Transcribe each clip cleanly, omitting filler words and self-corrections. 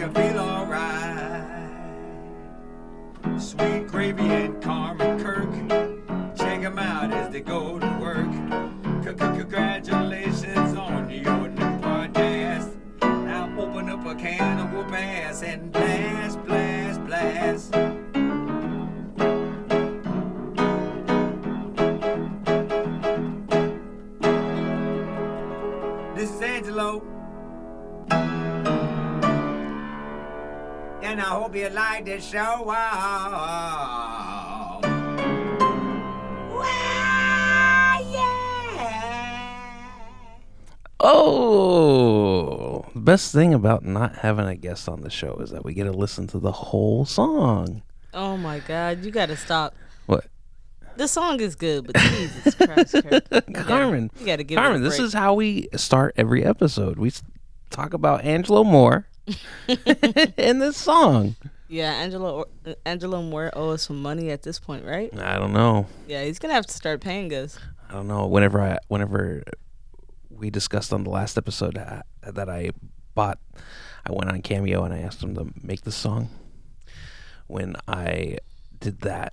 her feel alright. Sweet Gravy and Carmen Kirk, check them out as they go to work. Congratulations on your new podcast. Now open up a can of whoop ass and blast, blast, blast. This is Angelo. And I hope you like this show. Wow. Yeah. Oh, the best thing about not having a guest on the show is that we get to listen to the whole song. Oh my God, you gotta stop. What? The song is good, but Jesus Christ, Carmen, you gotta give Carmen, it a this break. is how we start every episode. We talk about Angelo Moore in this song. Yeah, Angelo Moore owes us some money at this point, right? I don't know. Yeah, he's gonna have to start paying us. I don't know. Whenever we discussed on the last episode that I bought, I went on Cameo and I asked them to make the song. When I did that,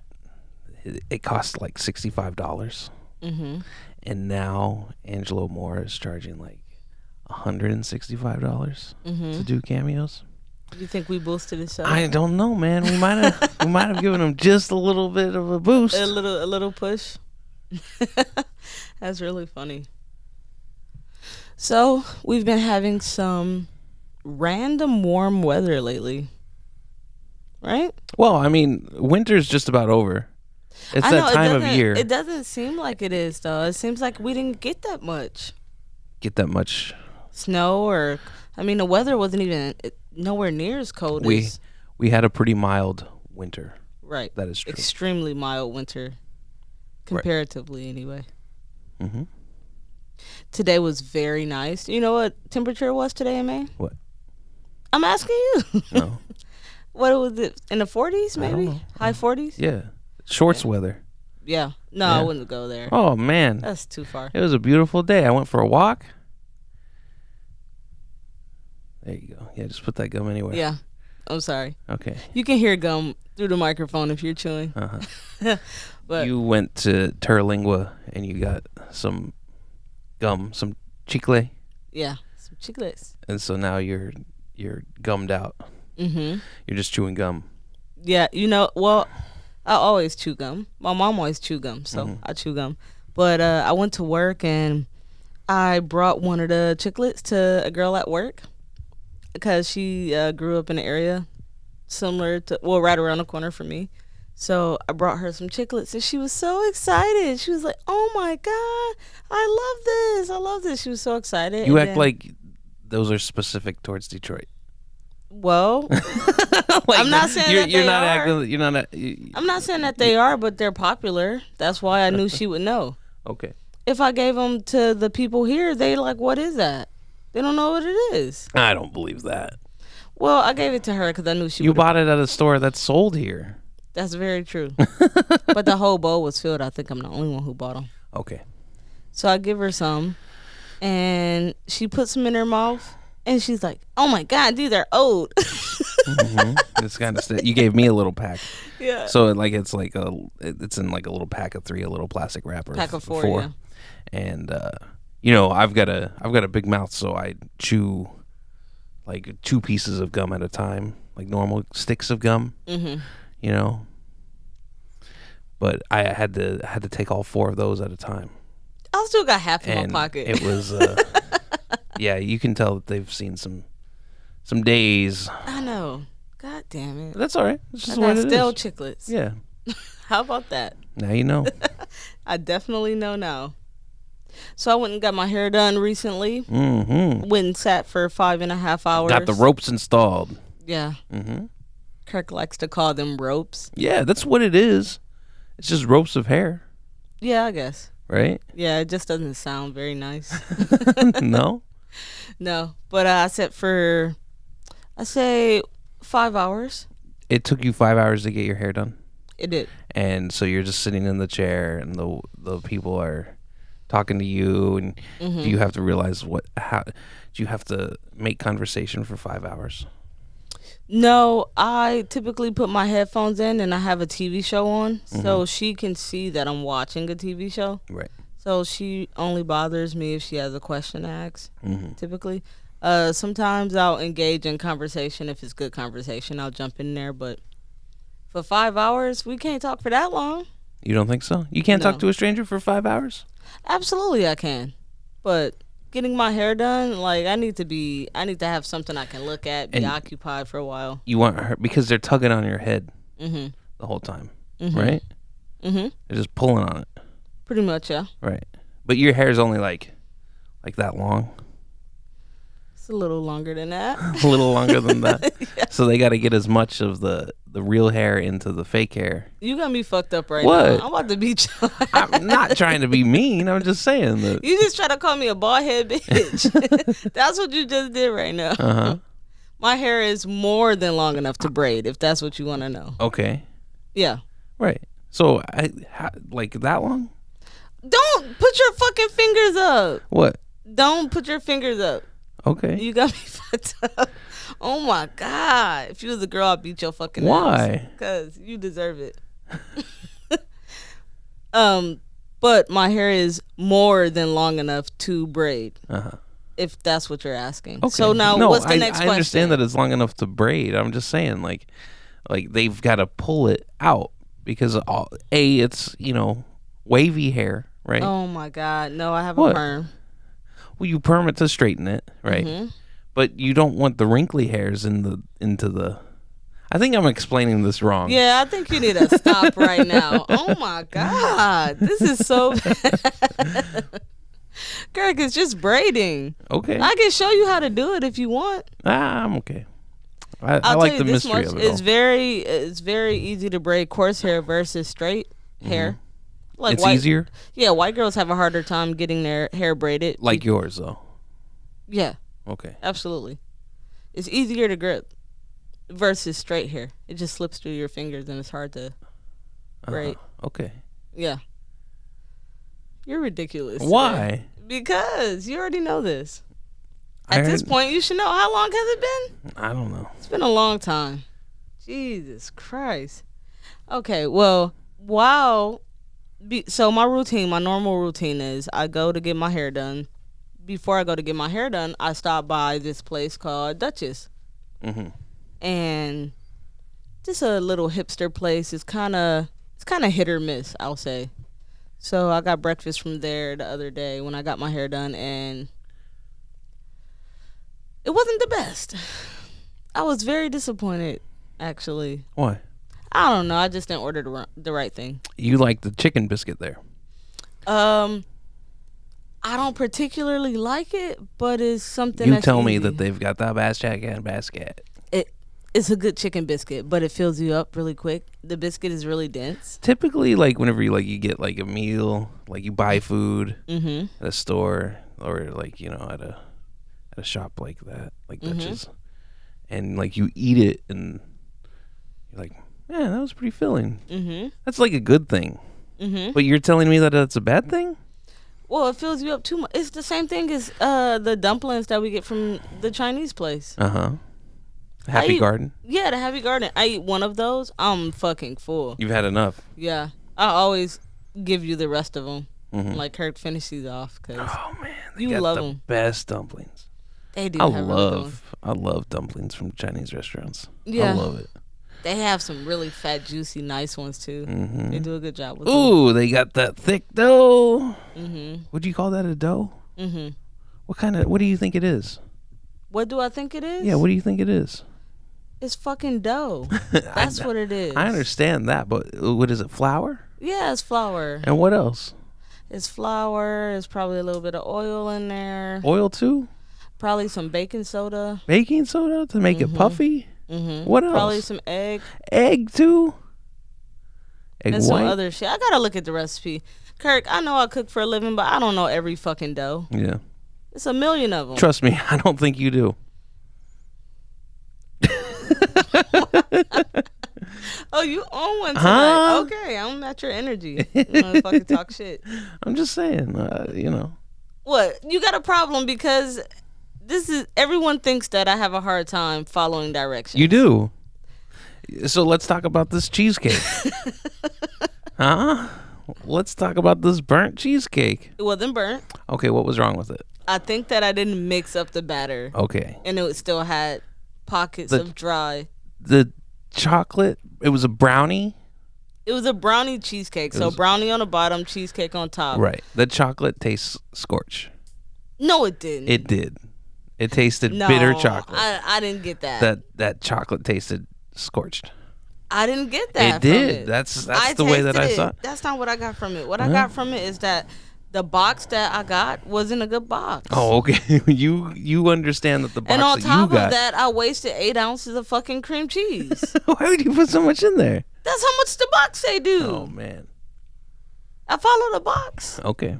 it cost like $65. Mm-hmm. And now Angelo Moore is charging like $165 to do cameos. You think we boosted the show? I don't know, man. We might have given him just a little bit of a boost. A little push. That's really funny. So we've been having some random warm weather lately, right? Well, I mean, winter's just about over. It's that time of year. It doesn't seem like it is, though. It seems like we didn't get that much Get that much. snow, or I mean, the weather wasn't even nowhere near as cold as We had a pretty mild winter. right. That is true. Extremely mild winter, comparatively, anyway. Mm-hmm. Today was very nice. You know what temperature was today in May? What? I'm asking you. No. What was it? In the 40s, I don't maybe? know. High 40s? Yeah. Shorts weather. Yeah. No, I Yeah. wouldn't go there. Oh, man. That's too far. It was a beautiful day. I went for a walk. There you go. Yeah, just put that gum anywhere. Yeah. I'm sorry. Okay. You can hear gum through the microphone if you're chewing. Uh-huh. But You went to Terlingua and you got some gum, some chicle, yeah, some chiclets. and so now you're gummed out. Mm-hmm. You're just chewing gum. Yeah, well, I always chew gum. My mom always chew gum, so I chew gum. But I went to work and I brought one of the chiclets to a girl at work because she grew up in an area similar to, right around the corner from me. So I brought her some chiclets and she was so excited. She was like, "Oh my God, I love this. She was so excited. You And act then- like those are specific towards Detroit. Well, Like, I'm not saying that you're they not are. acting. You're not. I'm not saying that they are, but they're popular. That's why I knew she would know. Okay. If I gave them to the people here, they like, "What is that?" They don't know what it is. I don't believe that. Well, I gave it to her because I knew she You would. bought it at a store that's sold here. That's very true. But the whole bowl was filled. I think I'm the only one who bought them. Okay. So I give her some, and she puts them in her mouth, and she's like, "Oh my God, these are old." It's kind of. You gave me a little pack. Yeah. So it's in like a little pack of 3, a little plastic wrapper. Pack of 4, yeah. And I've got a big mouth, so I chew like 2 pieces of gum at a time, like normal sticks of gum. Mm-hmm. But I had to take all 4 of those at a time. I still got half in And my pocket. it was yeah, you can tell that they've seen some days. I know. God damn it. That's all right. It's just I the way got it stale is. chiclets. Yeah. How about that? Now you know. I definitely know now. So I went and got my hair done recently. Mm-hmm. Went and sat for 5.5 hours. Got the ropes installed. Yeah. Mm-hmm. Kirk likes to call them ropes. Yeah, that's what it is. It's just ropes of hair, Yeah, I guess. right? Yeah, it just doesn't sound very nice. No? No, but I sat for, I say 5 hours. It took you 5 hours to get your hair done. It did. And so you're just sitting in the chair and the people are talking to you, and do you have to realize how do you have to make conversation for 5 hours? No, I typically put my headphones in and I have a TV show on, so she can see that I'm watching a TV show. Right. So she only bothers me if she has a question to ask, typically. Sometimes I'll engage in conversation. If it's good conversation, I'll jump in there. But for 5 hours, we can't talk for that long. You don't think so? You can't No. talk to a stranger for 5 hours? Absolutely, I can. But getting my hair done, like I need to have something I can look at, be And- occupied for a while. You want her because they're tugging on your head Mm-hmm. the whole time, right? Mm-hmm. They're just pulling on it, Pretty much, yeah. right? But your hair is only like that long, It's a little longer than that. a little longer than that. So they got to get as much of the real hair into the fake hair. You got me fucked up right What? now. I'm about to beat you. I'm not trying to be mean. I'm just saying that. You just try to call me a bald head bitch. That's what you just did right now. Uh-huh. My hair is more than long enough to braid, if that's what you want to know. Okay, Yeah. right. So like that long? Don't put your fucking fingers up. What? Don't put your fingers up. Okay. You got me fucked up. Oh my God. If you was a girl, I'd beat your fucking Why? Because you deserve it. But my hair is more than long enough to braid, Uh-huh. if that's what you're asking. Okay. So now No, what's the next I question? understand that it's long enough to braid. I'm just saying, like they've got to pull it out because it's wavy hair, right? Oh my God. No, I have What? a perm. Well, you perm it to straighten it, right? Mm-hmm. But you don't want the wrinkly hairs into the. I think I'm explaining this wrong. Yeah, I think you need to stop right now. Oh my God. This is so bad. Kirk, it's just braiding. Okay. I can show you how to do it if you want. I'm okay. I I'll like tell the you this mystery much. of it all. It's very easy to braid coarse hair versus straight hair. Like It's easier, Yeah, white girls have a harder time getting their hair braided. like yours though. Yeah, Okay. absolutely. It's easier to grip versus straight hair. It just slips through your fingers and it's hard to braid. Okay. Yeah. You're ridiculous. today. Why? Because you already know this. I At this heard- point, you should know. How long has it been? I don't know. It's been a long time. Jesus Christ. Okay, well, so my normal routine is I go to get my hair done. Before I go to get my hair done, I stop by this place called Duchess. Mm-hmm. And just a little hipster place. It's kind of hit or miss, I'll say. So I got breakfast from there the other day when I got my hair done, and it wasn't the best. I was very disappointed, actually. Why? I don't know. I just didn't order the right thing. You like the chicken biscuit there? I don't particularly like it, but it's something. You that's tell me easy. that they've got the basket. It's a good chicken biscuit, but it fills you up really quick. The biscuit is really dense. Typically, like whenever you get like a meal, like you buy food Mm-hmm. at a store or like at a shop like that, like Dutchess, and like you eat it and you're like, man, that was pretty filling. Mm-hmm. That's like a good thing. Mm-hmm. But you're telling me that that's a bad thing? Well, it fills you up too much. It's the same thing as the dumplings that we get from the Chinese place. Uh-huh. Happy eat- Garden. Yeah, the Happy Garden. I eat one of those, I'm fucking full. You've had enough. Yeah, I always give you the rest of them. Mhm. Like Kirk, finish these off because Oh man, they You got love the 'em. best dumplings. they do I have really good ones. love dumplings from Chinese restaurants. I Yeah. love it. They have some really fat, juicy, nice ones too. Mm-hmm. They do a good job with them. Ooh, they got that thick dough. Mm-hmm. Would you call that a dough? Mm-hmm. What do you think it is? What do I think it is? Yeah, what do you think it is? It's fucking dough. That's what it is. I understand that, but what is it? Flour? Yeah, it's flour. And what else? It's flour. It's probably a little bit of oil in there. Oil too? Probably some baking soda. Baking soda to make it puffy? Mm-hmm. What else? Probably some egg Egg too? Egg and white? some other shit. I gotta look at the recipe. Kirk, I know I cook for a living, but I don't know every fucking dough. Yeah. It's a million of them. Trust me, I don't think you do. Oh, you own one tonight. Huh? Okay, I'm at your energy. You wanna fucking talk shit. I'm just saying, What? You got a problem because this is everyone thinks that I have a hard time following directions. You do. So let's talk about this cheesecake. Huh? Let's talk about this burnt cheesecake. It wasn't burnt. Okay, what was wrong with it? I think that I didn't mix up the batter. Okay. And it still had pockets of dry. The chocolate, it was a brownie. It was a brownie cheesecake. So brownie on the bottom, cheesecake on top. Right. The chocolate tastes scorch. No, it didn't. It did. It tasted No, bitter chocolate. I didn't get that. That chocolate tasted scorched. I didn't get that. It did. From it. That's the way that I tasted saw it. it. That's not what I got from it. What I got from it is that the box that I got wasn't a good box. Oh, okay. You understand that the box and on that top you got. of that, I wasted 8 ounces of fucking cream cheese. Why would you put so much in there? That's how much the box say do. Oh man. I followed the box. Okay.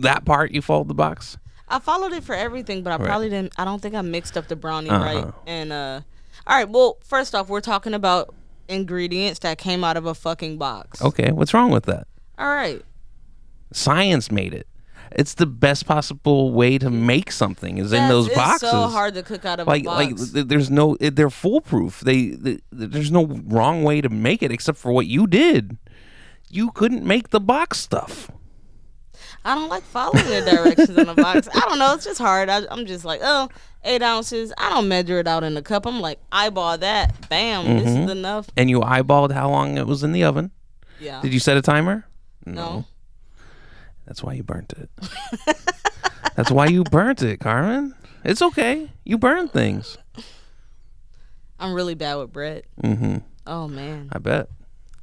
That part you followed the box. I followed it for everything, but I probably didn't. I don't think I mixed up the brownie right. And all right. Well, first off, we're talking about ingredients that came out of a fucking box. Okay. What's wrong with that? All right. Science made it. It's the best possible way to make something is in those boxes. It's so hard to cook out of a box. There's no, they're foolproof. There's no wrong way to make it except for what you did. You couldn't make the box stuff. I don't like following the directions in the box. I don't know. It's just hard. I'm just like, 8 ounces. I don't measure it out in the cup. I'm like, eyeball that. Bam. This is enough. And you eyeballed how long it was in the oven. Yeah. Did you set a timer? No. That's why you burnt it. That's why you burnt it, Carmen. It's okay. You burn things. I'm really bad with bread. Mm-hmm. Oh, man. I bet.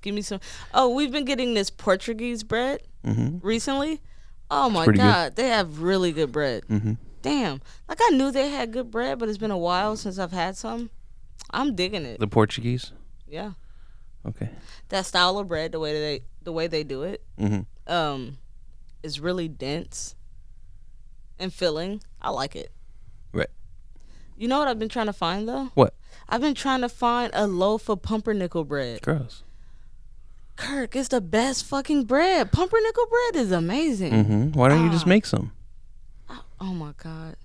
Give me some. Oh, we've been getting this Portuguese bread recently. Oh, my pretty God. They have really good bread. Mm-hmm. Damn. Like, I knew they had good bread, but it's been a while since I've had some. I'm digging it. The Portuguese? Yeah. Okay. That style of bread, the way they do it, is really dense and filling. I like it. Right. You know what I've been trying to find, though? What? I've been trying to find a loaf of pumpernickel bread. Gross. Kirk, it's the best fucking bread. Pumpernickel bread is amazing. Mm-hmm. Why don't you just make some? Oh my God.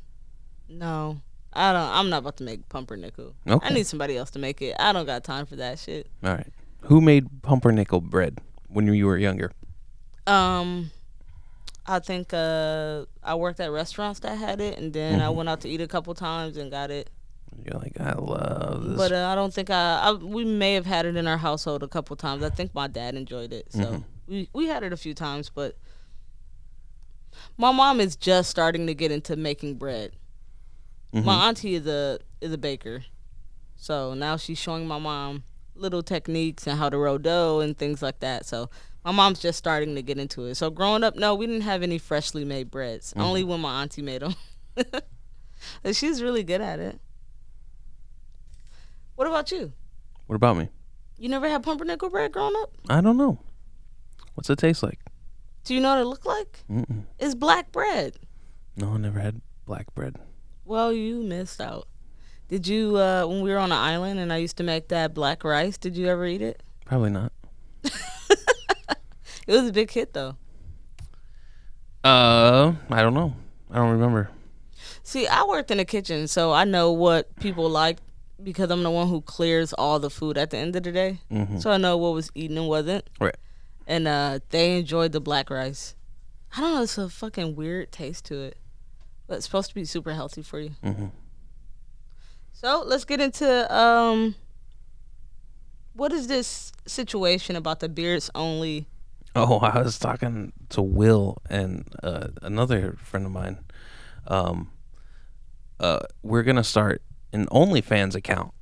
No. I'm not about to make pumpernickel. Okay. I need somebody else to make it. I don't got time for that shit. All right. Who made pumpernickel bread when you were younger? I think I worked at restaurants that had it, and then I went out to eat a couple times and got it. You're like, I love this. But I don't think we may have had it in our household a couple times. I think my dad enjoyed it, so we had it a few times. But my mom is just starting to get into making bread. My auntie is a baker, so now she's showing my mom little techniques and how to roll dough and things like that. So my mom's just starting to get into it. So growing up, no, we didn't have any freshly made breads. Only when my auntie made them. And she's really good at it. What about you? What about me? You never had pumpernickel bread growing up? I don't know. What's it taste like? Do you know what it look like? Mm-mm. It's black bread. No, I never had black bread. Well, you missed out. Did you, when we were on an island and I used to make that black rice, did you ever eat it? Probably not. It was a big hit, though. I don't know. I don't remember. See, I worked in the kitchen, so I know what people like because I'm the one who clears all the food at the end of the day. So I know what was eaten and wasn't. Right. And they enjoyed the black rice. I don't know, it's a fucking weird taste to it. But it's supposed to be super healthy for you. So let's get into what is this situation about the beards only? Oh, I was talking to Will and another friend of mine. We're gonna start an OnlyFans account,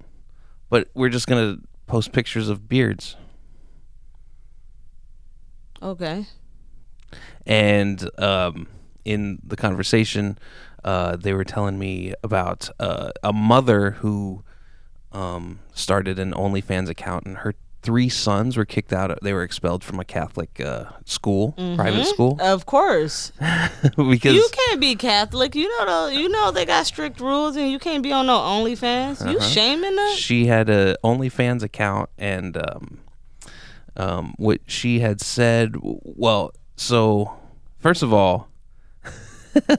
but we're just gonna post pictures of beards. Okay. And in the conversation, they were telling me about a mother who started an OnlyFans account, and her 3 sons were kicked out. They were expelled from a Catholic school, private school. Of course. Because You can't be Catholic. You know they got strict rules, and you can't be on no OnlyFans. You shaming them? she had a OnlyFans account, and what she had said. Well, so first of all,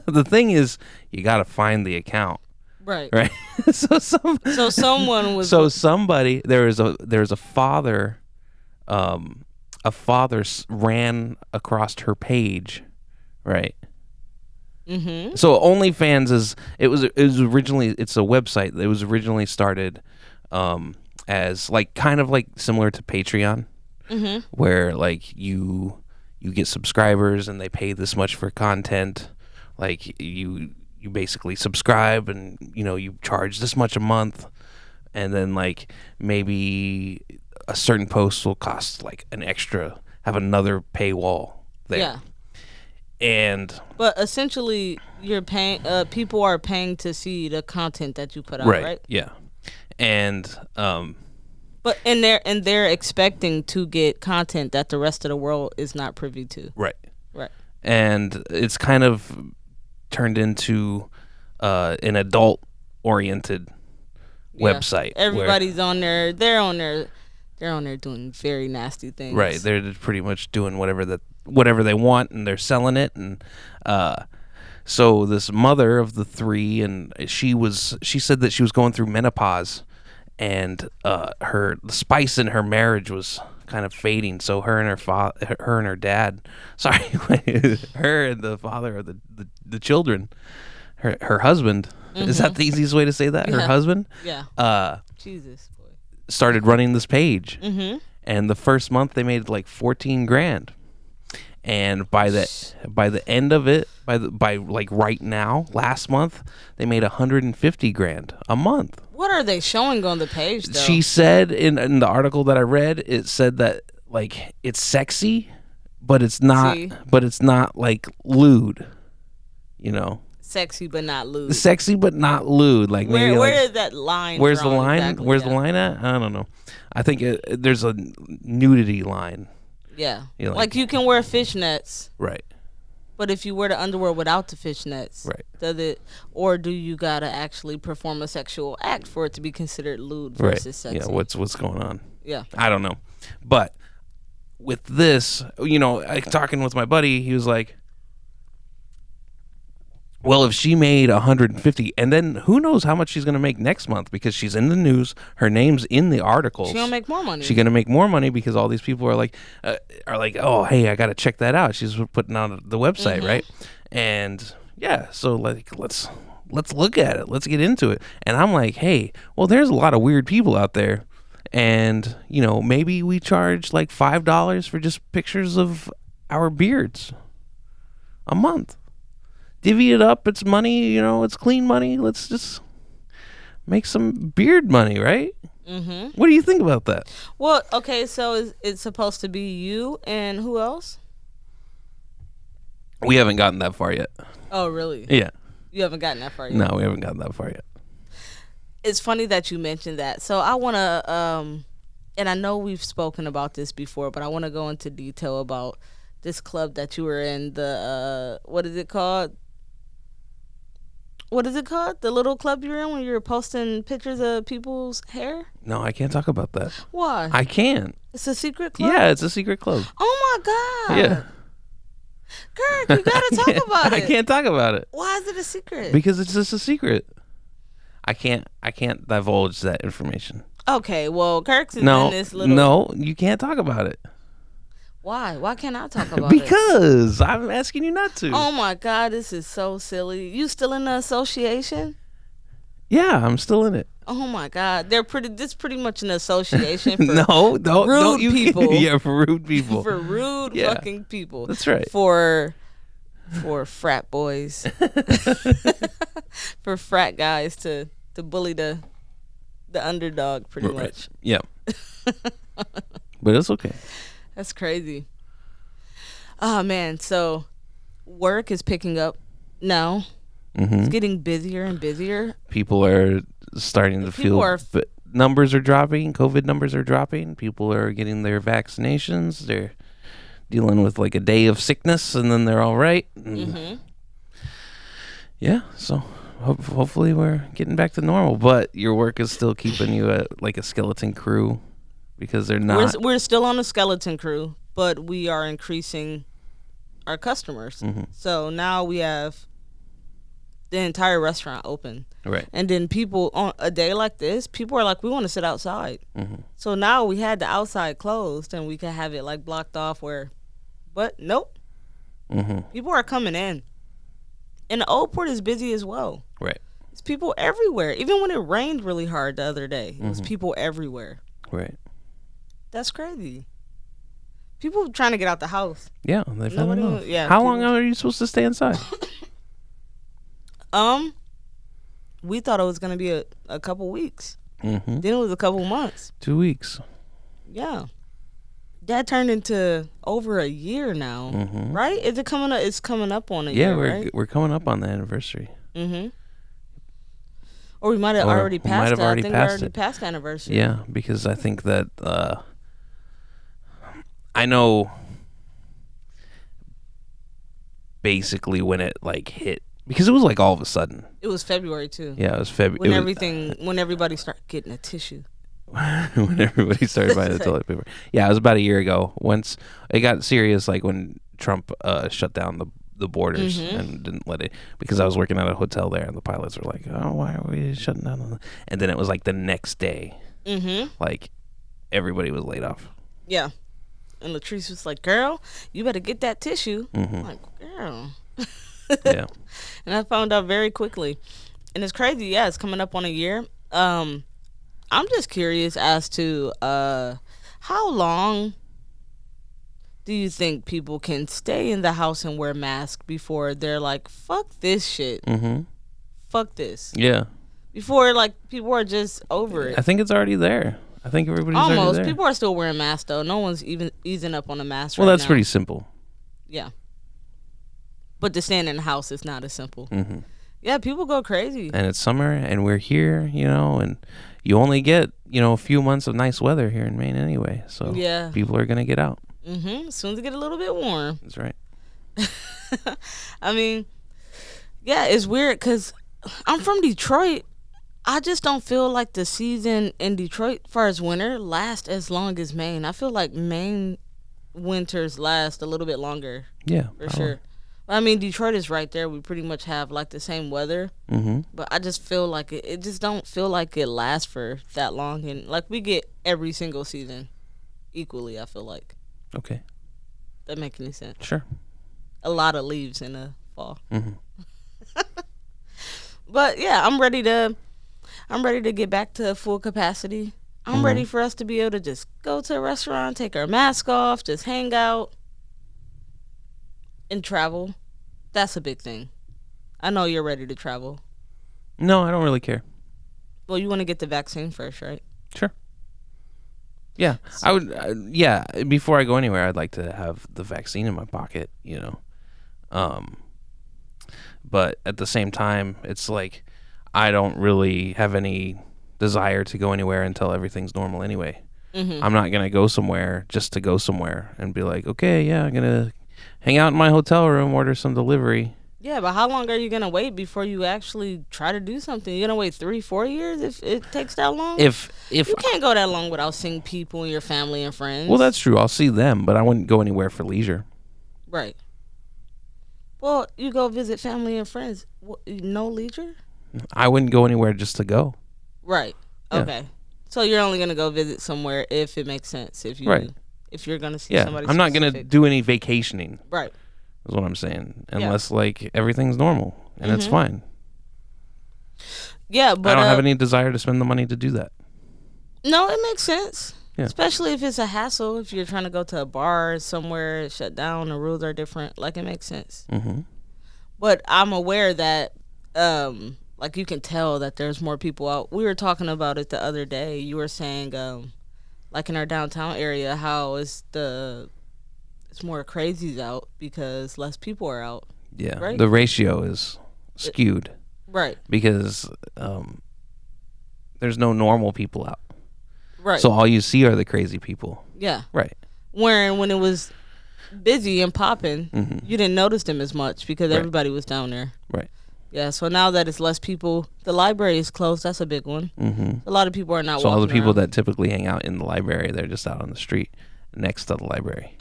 the thing is, you got to find the account, Right. right? so someone was. so somebody there's a father, ran across her page, right? Mm-hmm. So OnlyFans is originally, it's a website that was originally started as like kind of like similar to Patreon, Mm-hmm. where like you get subscribers and they pay this much for content. Like you basically subscribe and you charge this much a month, and then like maybe a certain post will cost like an extra, have another paywall there. Yeah. And But essentially, you're paying. People are paying to see the content that you put out, right? Yeah. And But they're expecting to get content that the rest of the world is not privy to. right. Right. And it's kind of turned into an adult oriented website. Everybody's on there. They're on there doing very nasty things. Right. They're just pretty much doing whatever they want, and they're selling it. And so this mother of the three, and she said that she was going through menopause, and the spice in her marriage was kind of fading. So her and her dad, sorry, her and the father of the children, her husband. Mm-hmm. Is that the easiest way to say that? Yeah. Her husband. Yeah. Jesus, boy. Started running this page. Mm-hmm. And the first month they made like $14,000, and by the end of it, by like right now, last month they made $150,000 a month. What are they showing on the page, though? She said in the article that I read, it said that like it's sexy, but it's not. See? But it's not like lewd, Sexy but not lewd. Sexy but not lewd. Like maybe where like, is that line? where's the drawn line? exactly? Where's Yeah. the line at? I don't know. I think there's a nudity line. Yeah. You know, Like you can wear fishnets, Right. but if you wear the underwear without the fishnets, Right. does it, or do you gotta actually perform a sexual act for it to be considered lewd Right. versus sexy? Yeah. What's going on? Yeah. I don't know. But with this, talking with my buddy, he was like, well, if she made 150, and then who knows how much she's going to make next month, because she's in the news, her name's in the articles. She gonna make more money. She's going to make more money because all these people are like, oh, hey, I got to check that out. She's putting on the website, Mm-hmm. right? And yeah, so like let's look at it. Let's get into it. And I'm like, hey, well, there's a lot of weird people out there. And, maybe we charge like $5 for just pictures of our beards a month. Divvy it up. It's money, it's clean money. Let's just make some beard money, right? Mm-hmm. What do you think about that? Well, okay, so it's supposed to be you and who else? We haven't gotten that far yet. Oh, really? Yeah. You haven't gotten that far yet? No, we haven't gotten that far yet. It's funny that you mentioned that. So I want to, and I know we've spoken about this before, but I want to go into detail about this club that you were in. The what is it called? What is it called? The little club you were in when you were posting pictures of people's hair? No, I can't talk about that. Why? I can't. It's a secret club? Yeah, it's a secret club. Oh, my God. Yeah. Kirk, you got to talk about it. I can't talk about it Why is it a secret? because it's just a secret. I can't divulge that information. Okay, well, Kirk's is in No, this little... no, you can't talk about it. Why? Why can't I talk about it? Because I'm asking you not to. Oh my God, this is so silly. You still in the association? Yeah, I'm still in it. Oh my God, this pretty much an association for No, don't rude you people. Yeah, for rude people. for rude Yeah. fucking people. That's right. For frat boys. For frat guys to bully the underdog pretty Right. much. Yeah. But it's okay. That's crazy. Oh man, so work is picking up now. Hmm. It's getting busier and busier. People are starting to People feel are- numbers are dropping. COVID numbers are dropping. People are getting their vaccinations. They're dealing with like a day of sickness, and then they're all right. And Mm-hmm. yeah, so hopefully we're getting back to normal. But your work is still keeping you at like a skeleton crew because they're not. We're still on a skeleton crew, but we are increasing our customers. Mm-hmm. So now we have the entire restaurant open. Right. And then people on a day like this, people are like, we want to sit outside. Mm-hmm. So now we had the outside closed and we could have it like blocked off but nope. Mm-hmm. People are coming in. And the old port is busy as well. Right. It's people everywhere. Even when it rained really hard the other day, it was Mm-hmm. people everywhere. Right. That's crazy. People trying to get out the house. Yeah, they found Nobody enough. was- yeah, How long people- are you supposed to stay inside? We thought it was gonna be a couple weeks. Mm-hmm. Then it was a couple months. 2 weeks. Yeah. That turned into over a year now, Mm-hmm. right? Is it coming up? It's coming up on a Yeah, year, right? we're coming up on the anniversary. Mm-hmm. Or we might have Or already we passed might have that. already I think passed we already it. passed the anniversary. Yeah, because I think that I know basically when it like hit, because it was like all of a sudden. It was February too. Yeah, it was February. When everybody started getting a tissue. When everybody started buying the toilet paper. Yeah, it was about a year ago. Once it got serious, like when Trump shut down the borders Mhm. and didn't let it, because I was working at a hotel there, and the pilots were like, "Oh, why are we shutting down?" And then it was like the next day, Mm-hmm. like everybody was laid off. Yeah. And Latrice was like, "Girl, you better get that tissue." Mm-hmm. I'm like, "Girl." Yeah. And I found out very quickly. And it's crazy. Yeah, it's coming up on a year. I'm just curious as to how long do you think people can stay in the house and wear masks before they're like, fuck this shit. Mm-hmm. Fuck this. Yeah. Before, like, people are just over it. I think it's already there. I think everybody's already Almost. there. People are still wearing masks, though. No one's even easing up on the mask Well, right that's now. pretty simple. Yeah. But to stand in the house is not as simple. Mm-hmm. Yeah, people go crazy. And it's summer, and we're here, and you only get, a few months of nice weather here in Maine anyway. So Yeah. people are going to get out. Mm-hmm. As soon as it get a little bit warm. That's right. I mean, yeah, it's weird because I'm from Detroit. I just don't feel like the season in Detroit, as far as winter, lasts as long as Maine. I feel like Maine winters last a little bit longer, Yeah. for sure. I mean, Detroit is right there. We pretty much have like the same weather, Mm-hmm. but I just feel like it just don't feel like it lasts for that long. And like we get every single season equally, I feel like. Okay. That make any sense? Sure. A lot of leaves in the fall. Mm-hmm. But yeah, I'm ready to get back to full capacity. I'm Mhm. ready for us to be able to just go to a restaurant, take our mask off, just hang out and travel. That's a big thing. I know you're ready to travel. No, I don't really care. Well, you want to get the vaccine first, right? Sure. Yeah, I would. Yeah, before I go anywhere, I'd like to have the vaccine in my pocket. But at the same time, it's like I don't really have any desire to go anywhere until everything's normal anyway. Mm-hmm. I'm not gonna go somewhere just to go somewhere and be like, okay, yeah, I'm gonna hang out in my hotel room, order some delivery. Yeah, but how long are you gonna wait before you actually try to do something? You're gonna wait 3-4 years if it takes that long? If you can't go that long without seeing people and your family and friends. well, that's true. I'll see them, but I wouldn't go anywhere for leisure. right. Well, you go visit family and friends. No leisure? I wouldn't go anywhere just to go. Right. Yeah. Okay. So you're only gonna go visit somewhere if it makes sense. If you Right. if you're gonna see Yeah, somebody. I'm not gonna specific. do any vacationing. Right. Is what I'm saying, unless like everything's normal and it's Mhm. fine. Yeah, but I don't have any desire to spend the money to do that. no, it makes sense. Yeah. Especially if it's a hassle. If you're trying to go to a bar somewhere, it's shut down, the rules are different. Like, it makes sense. Mm-hmm. But I'm aware that, like, you can tell that there's more people out. We were talking about it the other day. You were saying, like, in our downtown area, how it's more crazies out because less people are out. Yeah, Right. the ratio is skewed Right. because there's no normal people out. Right. So all you see are the crazy people. yeah. Right. When it was busy and popping, Mm-hmm. you didn't notice them as much because Right. everybody was down there. Right. Yeah, so now that it's less people, the library is closed. That's a big one. Mm-hmm. A lot of people are not So all the walking people around. that typically hang out in the library, they're just out on the street next to the library.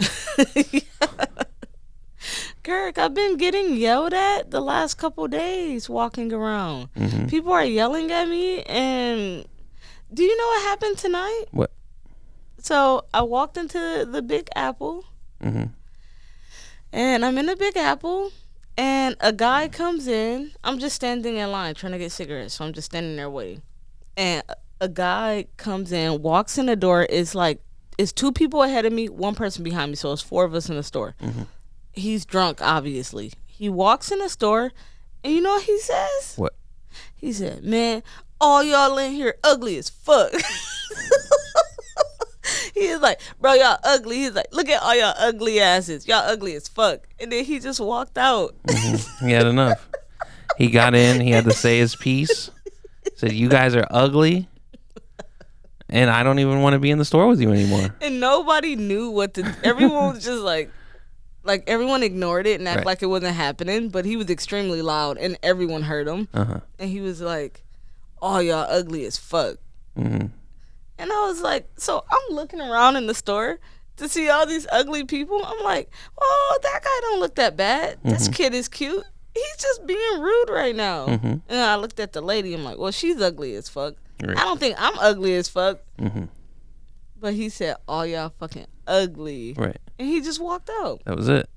Kirk, I've been getting yelled at the last couple days walking around. Mm-hmm. People are yelling at me, and do you know what happened tonight? What? So I walked into the Big Apple, Mm-hmm. and I'm in the Big Apple, and a guy comes in. I'm just standing in line trying to get cigarettes, so I'm just standing there waiting. And a guy comes in, walks in the door. It's two people ahead of me, one person behind me, so it's four of us in the store. Mm-hmm. He's drunk, obviously. He walks in the store, and you know what he says? What? He said, "Man, all y'all in here ugly as fuck." He is like, "Bro, y'all ugly." He's like, "Look at all y'all ugly asses. Y'all ugly as fuck." And then he just walked out. Mm-hmm. He had enough. He got in. He had to say his piece. Said, "You guys are ugly, and I don't even want to be in the store with you anymore." And nobody knew what to. Everyone was just like everyone ignored it and acted Right. like it wasn't happening. But he was extremely loud, and everyone heard him. Uh-huh. And he was like, "All y'all ugly as fuck." Mm-hmm. And I was like, so I'm looking around in the store to see all these ugly people. I'm like, oh, that guy don't look that bad. This kid is cute. He's just being rude right now. Mm-hmm. And then I looked at the lady. I'm like, well, she's ugly as fuck. Right. I don't think I'm ugly as fuck. Mm-hmm. But he said, all y'all fucking ugly. Right. And he just walked out. That was it.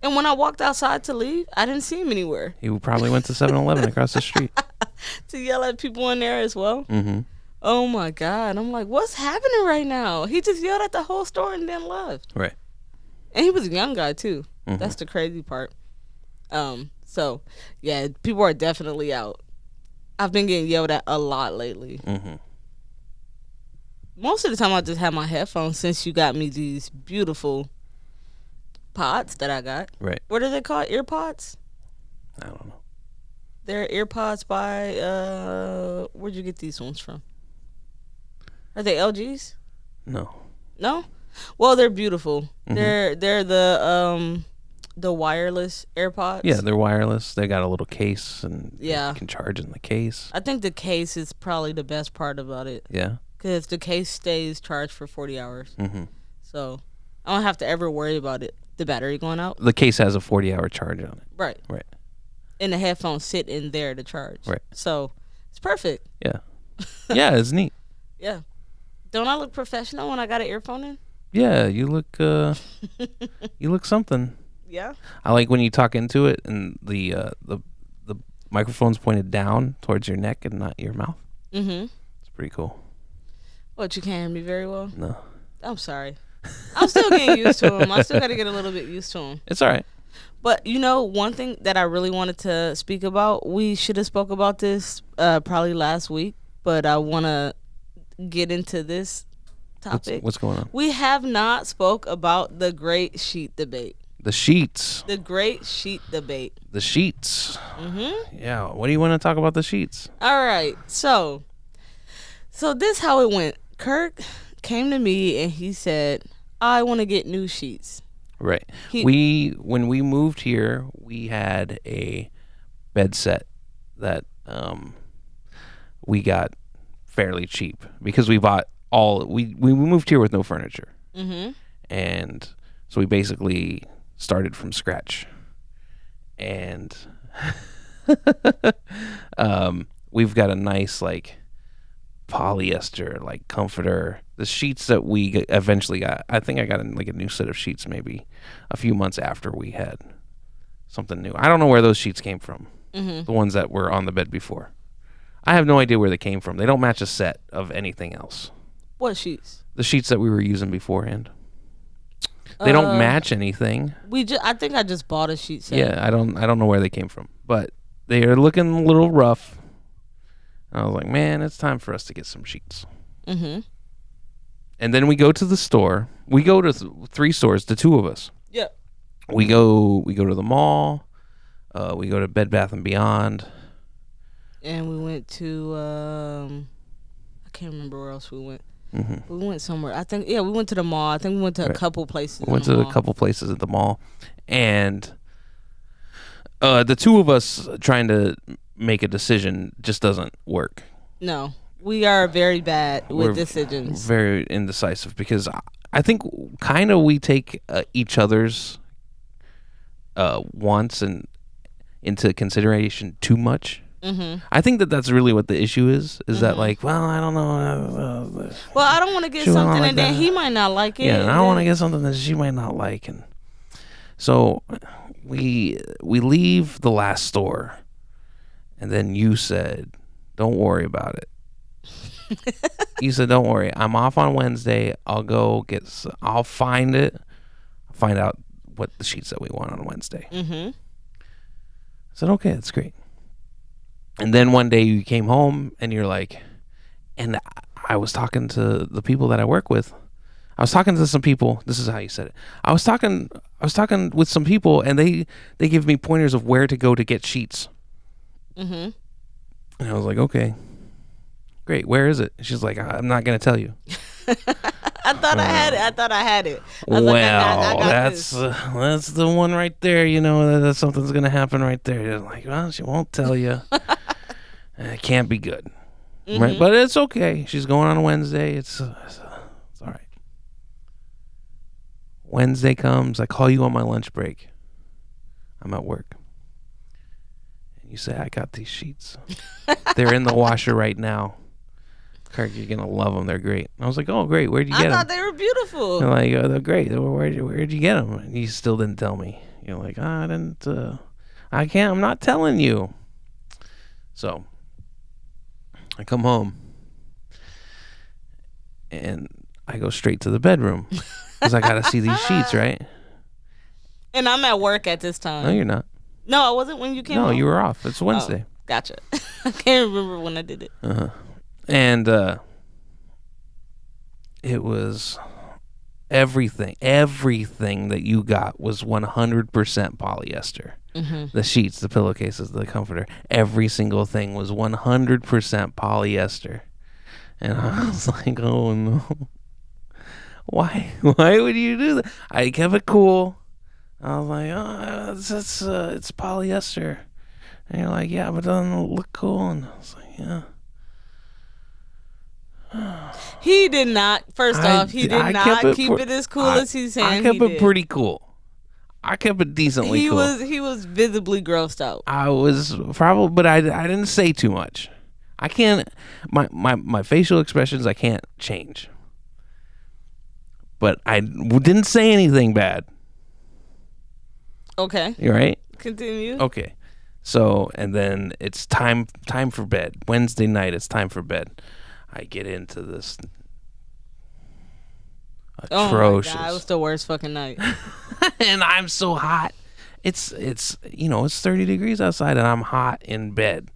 And when I walked outside to leave, I didn't see him anywhere. He probably went to 7-Eleven across the street. To yell at people in there as well. Mm-hmm. Oh my God. I'm like, what's happening right now? He just yelled at the whole store and then left. Right. And he was a young guy too. Mhm. That's the crazy part. So yeah, people are definitely out. I've been getting yelled at a lot lately. Mm-hmm. Most of the time I just have my headphones since you got me these beautiful pods that I got. Right. What are they called? Ear pods? I don't know. They're ear pods by where'd you get these ones from? Are they LGs? No. No? Well, they're beautiful. Mhm. They're the wireless AirPods. Yeah, they're wireless. They got a little case, and Yeah. you can charge in the case. I think the case is probably the best part about it Yeah. because the case stays charged for 40 hours. Mm-hmm. So I don't have to ever worry about the battery going out. The case has a 40-hour charge on it. Right. Right. And the headphones sit in there to charge. Right. So it's perfect. Yeah. Yeah, it's neat. Yeah. Don't I look professional when I got an earphone in? Yeah, you look you look something. Yeah. I like when you talk into it and the microphone's pointed down towards your neck and not your mouth. Mm-hmm. It's pretty cool. What, you can't hear me very well? No. I'm sorry. I'm still getting used to them. I still got to get a little bit used to them. It's all right. But you know, one thing that I really wanted to speak about, we should have spoke about this probably last week, but I want to get into this topic. What's going on? We have not spoke about the great sheet debate. The sheets. The great sheet debate. The sheets. Mm-hmm. Yeah. What do you want to talk about the sheets? All right. So this how it went. Kirk came to me and he said, I want to get new sheets. Right. He- When we moved here, we had a bed set that we got fairly cheap because we bought we moved here with no furniture. Mm-hmm. And so we basically started from scratch. And we've got a nice like polyester like comforter. The sheets that we eventually got, I think I got like a new set of sheets maybe a few months after we had something new. I don't know where those sheets came from. Mm-hmm. The ones that were on the bed before. I have no idea where they came from. They don't match a set of anything else. What sheets? The sheets that we were using beforehand. They don't match anything. I think I just bought a sheet set. Yeah, I don't know where they came from, but they are looking a little rough. And I was like, man, it's time for us to get some sheets. Mm-hmm. And then we go to the store. We go to 3 stores, the 2 of us. Yeah. We go to the mall. We go to Bed Bath & Beyond. And we went to I can't remember where else we went. Mm-hmm. We went somewhere. I think we went to the mall. I think we went to a couple places. We went to a couple places at the mall. And the 2 of us trying to make a decision just doesn't work. No. We are very bad with We're decisions. Very indecisive because I think kind of we take each other's wants and into consideration too much. I think that's really what the issue is that like, well, I don't know. Well, I don't want to get She might not something like and then that. he might not like it. Yeah, and and I don't want to then- get something that she might not like, and so we leave the last store, and then you said, "Don't worry about it." You said, "Don't worry, I'm off on Wednesday. I'll go get. I'll find it. Find out what the sheets that we want on Wednesday." I said, "Okay, that's great." And then one day you came home and you're like, and I was talking to the people that I work with. I was talking to some people. This is how you said it. I was talking with some people, and they give me pointers of where to go to get sheets. And I was like, okay, great. Where is it? She's like, I'm not gonna tell you. I thought I had it. I thought I had it. I was Well, like, I got that's this. that's the one right there. You know that something's gonna happen right there. You're like, well, she won't tell you. It can't be good, right? But it's okay. She's going on Wednesday. It's all right. Wednesday comes. I call you on my lunch break. I'm at work, and you say, I got these sheets. They're in the washer right now. Kirk, you're gonna love them. They're great. I was like, oh, great. Where'd you get I them? thought they were beautiful. They're like, oh, they're great. Where'd you get them? And you still didn't tell me. You're like, I didn't. I can't. I'm not telling you. So I come home and I go straight to the bedroom because I gotta see these sheets, right? And I'm at work at this time. No, you're not. No, I wasn't when you came No, home. you were off. It's Wednesday. Oh, gotcha. I can't remember when I did it. And it was everything that you got was 100% polyester. The sheets, the pillowcases, the comforter, every single thing was 100% polyester. And I was like, oh no, why would you do that? I kept it cool. I was like, oh, it's polyester. And you're like, yeah, but it doesn't look cool. And I was like, yeah. He did not. First off, he did I not kept keep it as cool as he's saying. I kept he it did. pretty cool. I kept it decently He cool. he was visibly grossed out. I was probably, but I didn't say too much. I can't, my facial expressions I can't change. But I didn't say anything bad. Okay, You right? continue. Okay. So, and then it's time for bed. Wednesday night, it's time for bed. I get into this atrocious. Oh my God, it was the worst fucking night. And I'm so hot. It's 30 degrees outside and I'm hot in bed.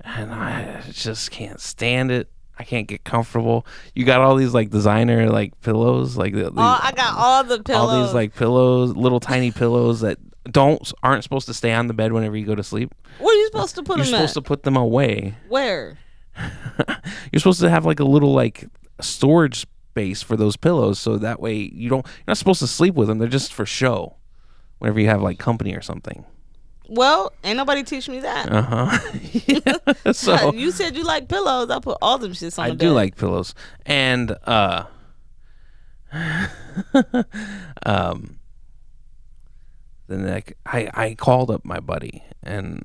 And I just can't stand it. I can't get comfortable. You got all these like designer like pillows, like I got all the pillows. all these like pillows, little tiny pillows that aren't supposed to stay on the bed whenever you go to sleep. Where are you supposed to put You're them supposed at? to put them away. Where? You're supposed to have like a little like storage space for those pillows, so that way you're not supposed to sleep with them. They're just for show. Whenever you have like company or something. Well, ain't nobody teach me that. Yeah. So You said you like pillows. I put all them shits on I the do bed. like pillows, and then I called up my buddy and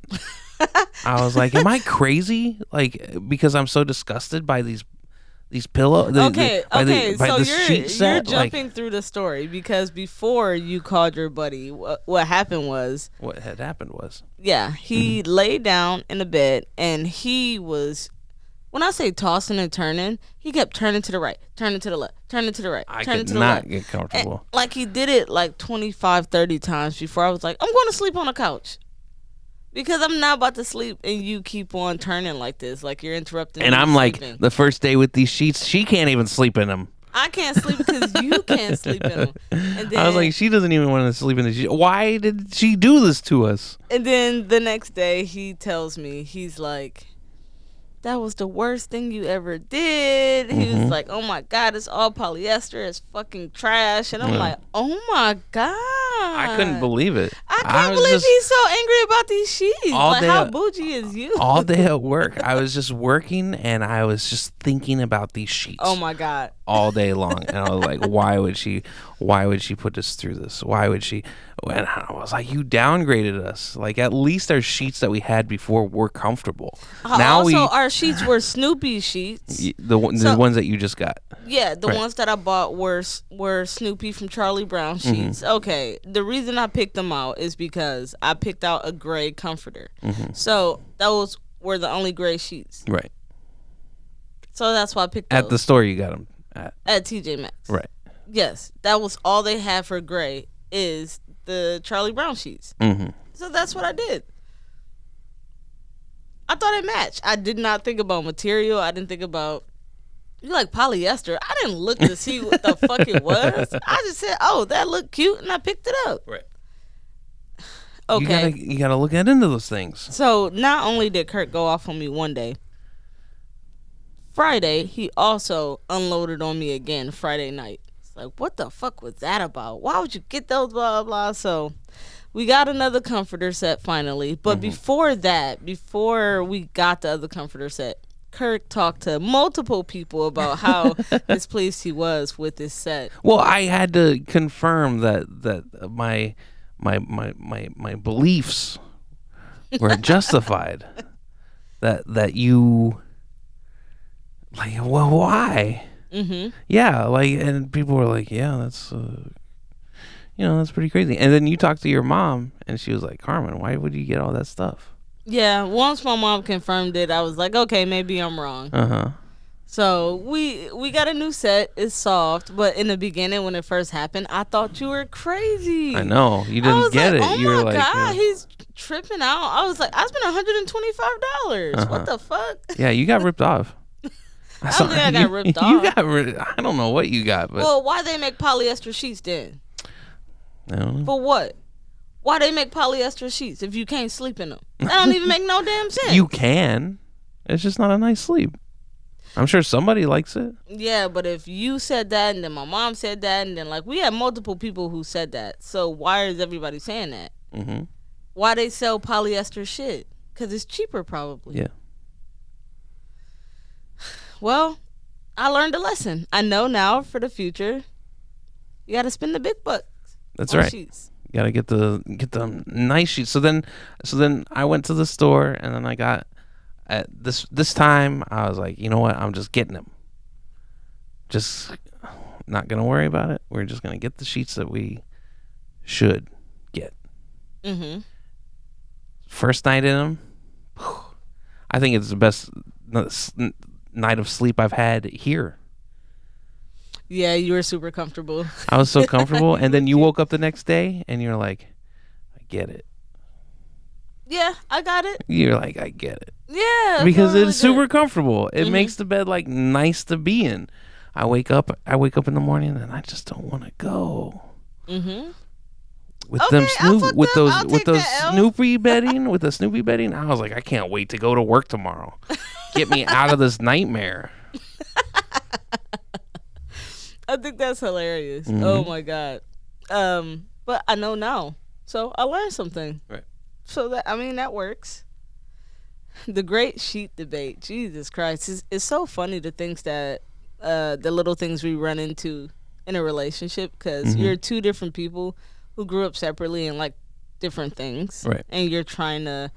I was like, "Am I crazy? Like because I'm so disgusted by these pillows? Okay, by so this sheet you're set? Like, jumping through the story because before you called your buddy, what happened was, what had happened was yeah, he laid down in the bed and he was, when I say tossing and turning, he kept turning to the right, turning to the left, turning to the right, I turning could to the not left. get comfortable. And, like he did it like 25, 30 times before I was like, I'm going to sleep on the couch. Because I'm not about to sleep and you keep on turning like this, like you're interrupting. And me I'm like, sleeping. the first day with these sheets, she can't even sleep in them. I can't sleep because you can't sleep in them. And then, I was like, she doesn't even want to sleep in the sheets. Why did she do this to us? and then the next day he tells me, he's like, that was the worst thing you ever did. He was like, oh my God, it's all polyester. It's fucking trash. And I'm like, oh my God. I couldn't believe it. I can't was believe just- he's so angry about these sheets. All Like, day- how bougie is you? all day at work. I was just working and I was just thinking about these sheets. Oh my God. All day long. And I was like, why would she put us through this? Why would she? And I was like, you downgraded us. Like, at least our sheets that we had before were comfortable. Now also, our sheets were Snoopy sheets. The ones that you just got. Yeah, the Right. ones that I bought were Snoopy from Charlie Brown sheets. Okay, the reason I picked them out is because I picked out a gray comforter. So those were the only gray sheets. Right. So that's why I picked those. At the store you got them At TJ Maxx. Right. Yes, that was all they had for gray is the Charlie Brown sheets. Mm-hmm. So that's what I did. I thought it matched. I did not think about material. I didn't think about, you like polyester. I didn't look to see what the fuck it was. I just said, oh, that looked cute, and I picked it up. Right. Okay. You gotta look into those things. So not only did Kurt go off on me one day, Friday, he also unloaded on me again Friday night. It's like, what the fuck was that about? Why would you get those, blah, blah, blah? So we got another comforter set finally. But before we got the other comforter set, Kirk talked to multiple people about how displeased he was with this set. Well, I had to confirm that my beliefs were justified. that you, like, well, why? Mm-hmm. Yeah, like, and people were like, yeah, that's that's pretty crazy. And then you talked to your mom, and she was like, Carmen, why would you get all that stuff? Yeah, once my mom confirmed it, I was like, okay, maybe I'm wrong. Uh-huh. So we got a new set. It's soft, but in the beginning when it first happened, I thought you were crazy. I know. You I didn't was get like, it. oh You were my like, God, he's tripping out. I was like, I spent $125. What the fuck? yeah, you got ripped off. I don't think I got ripped You off. got I don't know what you got, but Well, why they make polyester sheets then? I don't know. For what? Why they make polyester sheets if you can't sleep in them? That don't even make no damn sense. You can. It's just not a nice sleep. I'm sure somebody likes it. Yeah, but if you said that and then my mom said that and then like we had multiple people who said that. So why is everybody saying that? Mm-hmm. Why they sell polyester shit? Because it's cheaper probably. Yeah. Well, I learned a lesson. I know now for the future, you got to spend the big bucks. That's on right. Sheets. You gotta get the nice sheets. So then I went to the store, and then I got at this time I was like, you know what? I'm just getting them. Just not gonna worry about it. We're just gonna get the sheets that we should get. Mm-hmm. First night in them, I think it's the best night of sleep I've had here. Yeah, you were super comfortable. I was so comfortable, and then you woke up the next day, and you're like, I get it. Yeah, I got it. You're like, I get it. Yeah. Because really it's super good. comfortable. It makes the bed like nice to be in. I wake up in the morning and I just don't want to go. Mm-hmm. With Okay, them I fucked up. I'll take that L. Snoopy bedding, with the Snoopy bedding, I was like, I can't wait to go to work tomorrow. Get me out of this nightmare. I think that's hilarious. Mhm. Oh my God. But I know now. So I learned something. Right. So that works. The great sheet debate. Jesus Christ. It's so funny the things that the little things we run into in a relationship because you're two different people who grew up separately and like different things. Right. And you're trying to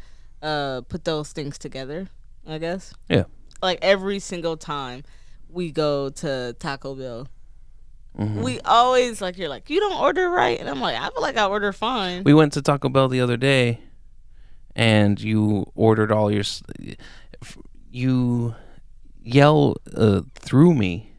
put those things together, I guess. Yeah. Like every single time we go to Taco Bell, Mhm. we always like, you're like, you don't order right, and I'm like, I feel like I order fine. We went to Taco Bell the other day, and you ordered all your. You yell through me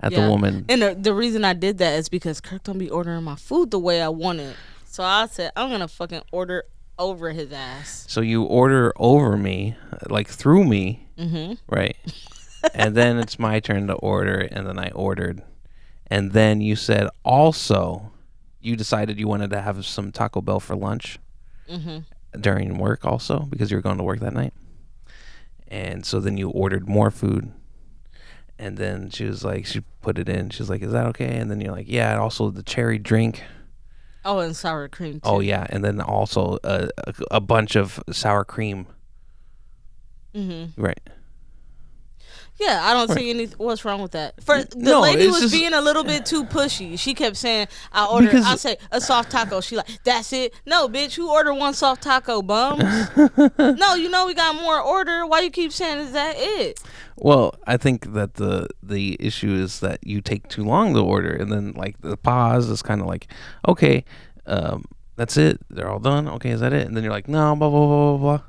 at the Yeah. woman. And the reason I did that is because Kirk don't be ordering my food the way I want it. So I said, I'm gonna fucking order over his ass. So you order over me, like through me, Mm-hmm. right? And then it's my turn to order, and then I ordered. And then you said also, you decided you wanted to have some Taco Bell for lunch during work also, because you were going to work that night. And so then you ordered more food. And then she was like, she put it in. She was like, is that okay? And then you're like, yeah, and also the cherry drink. Oh, and sour cream too. Oh, yeah. And then also a bunch of sour cream. Mm-hmm. Right. Yeah, I don't see any. What's wrong with that? For the No, lady it's was just- being a little bit too pushy. She kept saying, "I ordered." Because- I say a soft taco. She like, "That's it." No, bitch, who ordered one soft taco, bums? No, you know we got more order. Why you keep saying is that it? Well, I think that the issue is that you take too long to order, and then like the pause is kind of like, okay, that's it. They're all done. Okay, is that it? And then you're like, no, blah blah blah blah blah,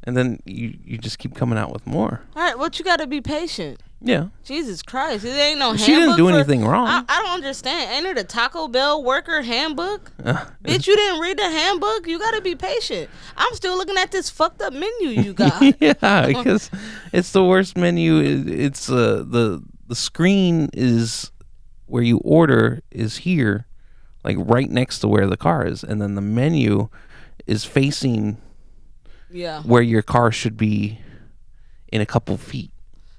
and then you just keep coming out with more. All right, but you got to be patient. Yeah, Jesus Christ, it ain't no. She didn't handbook do for- anything wrong. I don't understand. Ain't it a Taco Bell worker handbook? Bitch, you didn't read the handbook. You got to be patient. I'm still looking at this fucked up menu you got. yeah, because it's the worst menu. It's the screen is where you order is here, like right next to where the car is, and then the menu is facing Yeah. where your car should be in a couple feet.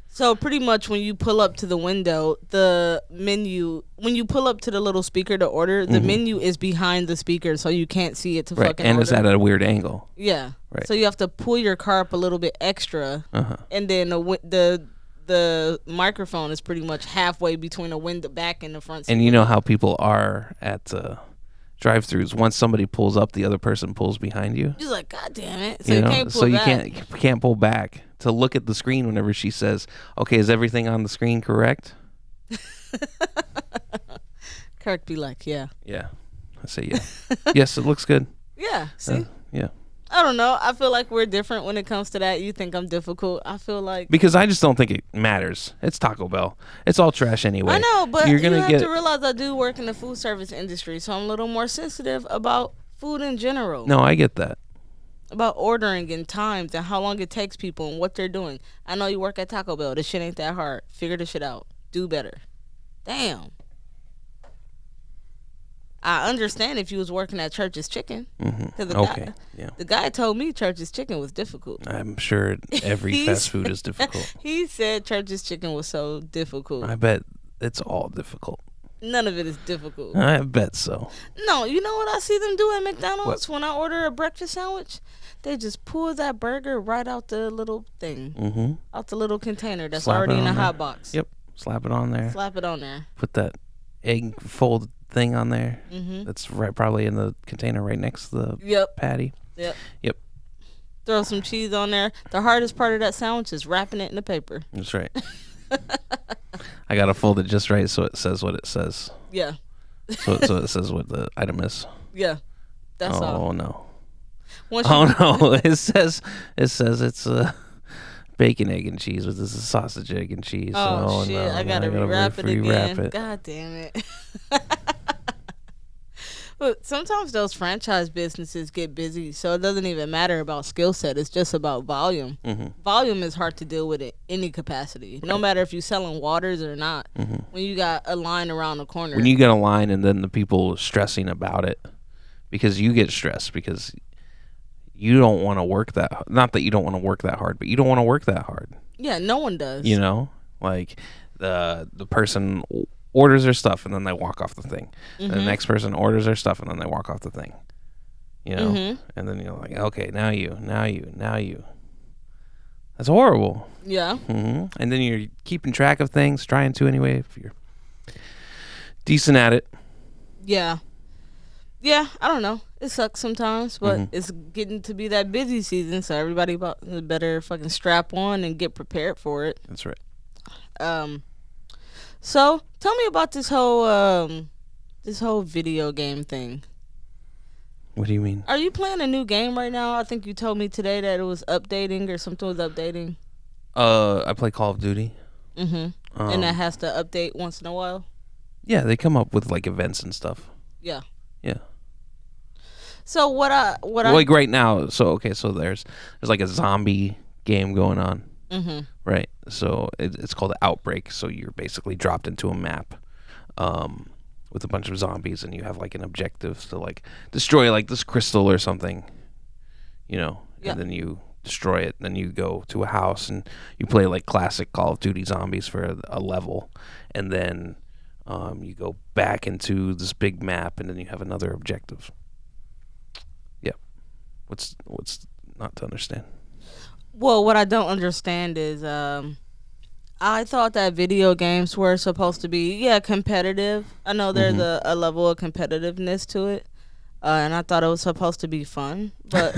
So pretty much when you pull up to the window, the menu, when you pull up to the little speaker to order, the menu is behind the speaker, so you can't see it to Right, fucking and order. it's at a weird angle. Yeah. Right. So you have to pull your car up a little bit extra, Uh-huh. and then the microphone is pretty much halfway between the window back and the front seat. And you know how people are at drive-throughs. Once somebody pulls up, the other person pulls behind you. You're like, God damn it. So You you know, can't pull so you back. can't pull back to look at the screen whenever she says, "Okay, is everything on the screen correct?" Kirk be like, yeah. Yeah, I say yeah. Yes, it looks good. Yeah. See? Yeah, I don't know. I feel like we're different when it comes to that. You think I'm difficult. I feel like because I just don't think it matters. It's Taco Bell. It's all trash anyway. I know, but you're you gonna have get to realize I do work in the food service industry, so I'm a little more sensitive about food in general. no. I get that. About ordering and times and how long it takes people and what they're doing. I know you work at Taco Bell. This shit ain't that hard. Figure this shit out. Do better. Damn. I understand if you was working at Church's Chicken. Mm-hmm. The Okay, guy, yeah. the guy told me Church's Chicken was difficult. I'm sure every He fast food said- is difficult. He said Church's Chicken was so difficult. I bet it's all difficult. None of it is difficult. I bet so. No, you know what I see them do at McDonald's when I order a breakfast sandwich? They just pull that burger right out the little thing, Mm-hmm. out the little container that's Slap it already in a on there. hot box. Yep. Slap it on there. Slap it on there. Put that egg fold thing on there. Mm-hmm. That's right, probably in the container right next to the Yep. patty. Yep. Yep. Throw some cheese on there. The hardest part of that sandwich is wrapping it in the paper. That's right. I gotta fold it just right so it says what it says. Yeah. So it says what the item is. Yeah. That's oh all. no. Once you, Oh no. It says it's bacon, egg, and cheese, but this is sausage, egg, and cheese. oh, shit. no. I gotta Now rewrap it rewrap again. it. God damn it. But sometimes those franchise businesses get busy, so it doesn't even matter about skill set. It's just about volume. Mm-hmm. Volume is hard to deal with in any capacity, no matter if you're selling waters or not. When you got a line around the corner, When you get a line and then the people stressing about it because you get stressed because you don't want to work that, not that you don't want to work that hard, but you don't want to work that hard. yeah, no one does. You know, like the person orders their stuff and then they walk off the thing. And the next person orders their stuff and then they walk off the thing. You know, and then you're like, okay, now you. That's horrible. Yeah, And then you're keeping track of things, trying to anyway, if you're decent at it. yeah. I don't know. It sucks sometimes, but it's getting to be that busy season, so everybody better fucking strap on and get prepared for it. That's right. So tell me about this whole video game thing. What do you mean? Are you playing a new game right now? I think you told me today that it was updating or something was updating. I play Call of Duty. And that has to update once in a while. Yeah, they come up with like events and stuff. Yeah. Yeah. So what I Like right now, so there's like a zombie game going on. Right. So it's called Outbreak. So you're basically dropped into a map with a bunch of zombies, and you have like an objective to like destroy like this crystal or something, you know. Yeah. And then you destroy it. Then you go to a house and you play like classic Call of Duty zombies for a level, and then you go back into this big map, and then you have another objective. Yep. What's not to understand? Well, what I don't understand is I thought that video games were supposed to be competitive. I know there's a level of competitiveness to it, and I thought it was supposed to be fun. But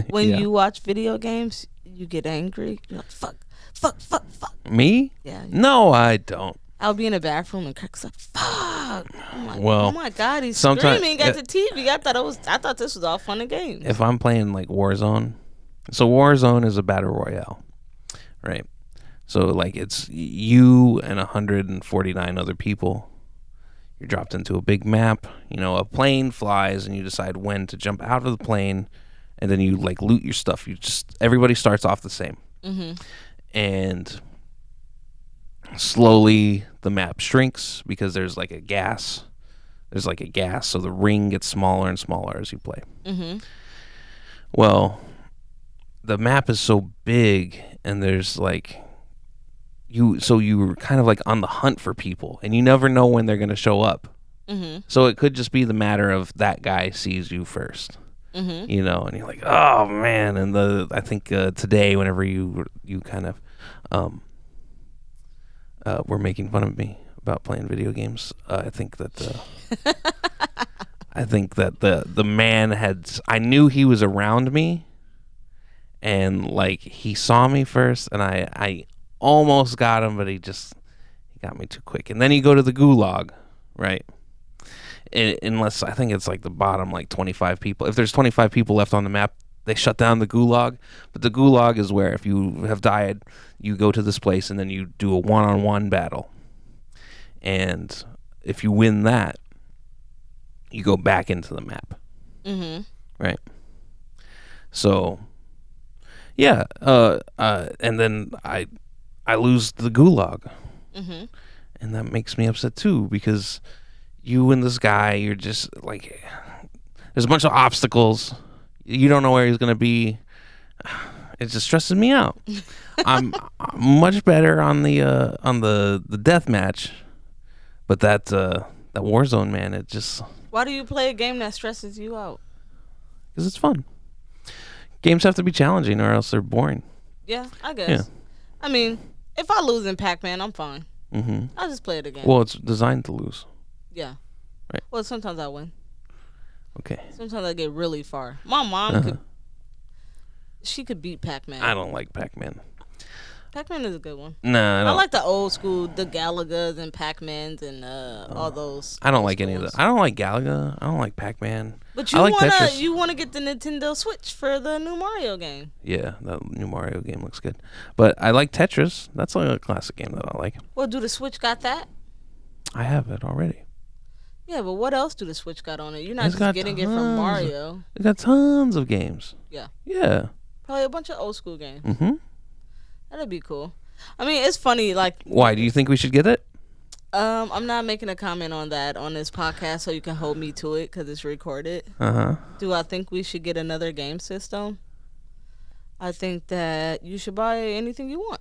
when Yeah. you watch video games, you get angry. You're like, fuck, fuck, fuck, fuck. Me? Yeah. No, I don't. I'll be in the bathroom and Kirk's like, fuck. I'm like, Well, oh my God, he's sometime- screaming at the TV. I thought this was all fun and games. If I'm playing like Warzone, so Warzone is a battle royale, right? So like it's you and 149 other people. You're dropped into a big map. You know, a plane flies, and you decide when to jump out of the plane, and then you like loot your stuff. Everybody starts off the same, and slowly the map shrinks because there's like a gas. There's like a gas, so the ring gets smaller and smaller as you play. Well, the map is so big, and there's like you're kind of like on the hunt for people, and you never know when they're going to show up. So it could just be the matter of that guy sees you first, you know, and you're like, oh man. And I think today, whenever you kind of were making fun of me about playing video games, I think that the man I knew he was around me, and like he saw me first, and I almost got him, but he got me too quick. And then you go to the gulag, right? Unless I think it's like the bottom like 25 people. If there's 25 people left on the map, they shut down the gulag. But the gulag is where if you have died, you go to this place and then you do a one-on-one battle. And if you win that, you go back into the map. Right? So, yeah. And then I lose the gulag. And that makes me upset too, because you and this guy, you're just like, there's a bunch of obstacles. You don't know where he's gonna be. It just stresses me out. I'm much better on the death match, but that Warzone, man, it just. Why do you play a game that stresses you out? Because it's fun. Games have to be challenging, or else they're boring. Yeah, I guess. Yeah. I mean, if I lose in Pac-Man, I'm fine. I'll just play it again. Well, it's designed to lose. Yeah. Right. Well, sometimes I win. Okay. Sometimes I get really far. My mom she could beat Pac-Man. I don't like Pac-Man. Pac-Man is a good one. Nah, I like the old school, the Galagas and Pac-Mans and all those. I don't old like any of schools. that. I don't like Galaga. I don't like Pac-Man. But I like Tetris. you wanna get the Nintendo Switch for the new Mario game. Yeah, that new Mario game looks good. But I like Tetris. That's like a classic game that I like. Well, do the Switch got that? I have it already. Yeah, but what else do the Switch got on it? You're not It's just got getting it from tons. Mario. It got tons of games. Yeah. Yeah. Probably a bunch of old school games. That'd be cool. I mean, it's funny, like, Why do you think we should get it? I'm not making a comment on that on this podcast, so you can hold me to it because it's recorded. Do I think we should get another game system? I think that you should buy anything you want.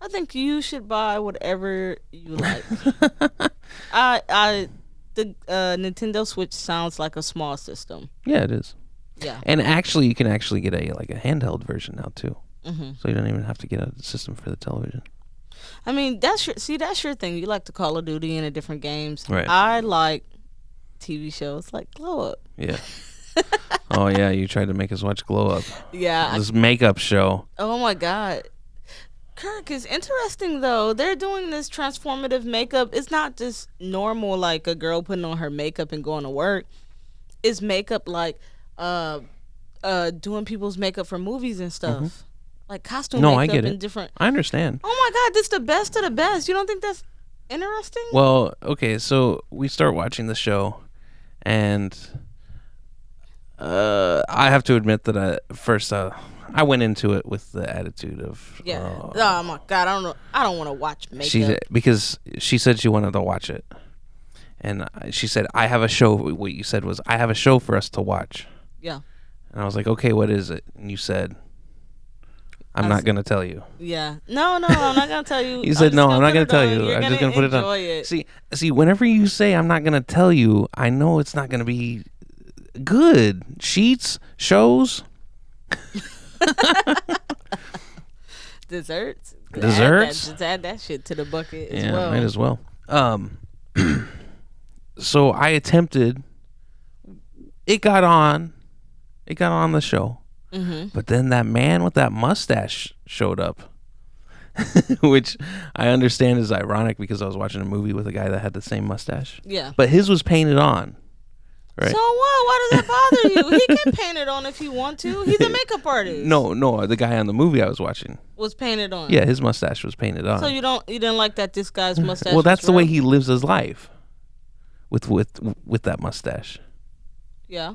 I think you should buy whatever you like. The Nintendo Switch sounds like a small system. Yeah, it is. Yeah. And actually, you can actually get a handheld version now too. So you don't even have to get a system for the television. I mean, that's your thing. You like the Call of Duty and the different games. Right. I like TV shows like Glow Up. Yeah. Oh yeah, you tried to make us watch Glow Up. Yeah. This makeup show. Oh my God. Kirk, is interesting though. They're doing this transformative makeup. It's not just normal like a girl putting on her makeup and going to work. It's makeup like doing people's makeup for movies and stuff. Like costume No, makeup I get and it. different. I understand. Oh my God, this the best of the best. You don't think that's interesting? Well, okay, so we start watching the show, and I have to admit that first I went into it with the attitude of Oh my God, I don't want to watch makeup. because she said she wanted to watch it, and she said I have a show. What you said was I have a show for us to watch. Yeah. And I was like, okay, what is it? And you said, I'm not gonna tell you. Yeah. No, I'm not gonna tell you. You said no, I'm not gonna tell you. You're I'm just gonna put it on. It. See, whenever you say I'm not gonna tell you, I know it's not gonna be good. Sheets, shows. Desserts. Desserts? Just add that shit to the bucket as Yeah, well. might as well. So I attempted. It got on the show, but then that man with that mustache showed up, which I understand is ironic because I was watching a movie with a guy that had the same mustache. Yeah. But his was painted on, right? So what? Why does that bother you? He can paint it on if he want to. He's a makeup artist. No, the guy on the movie I was watching. Was painted on. Yeah, his mustache was painted on. So you didn't like that this guy's mustache. Well, that's was the way real? he lives his life, with that mustache. Yeah.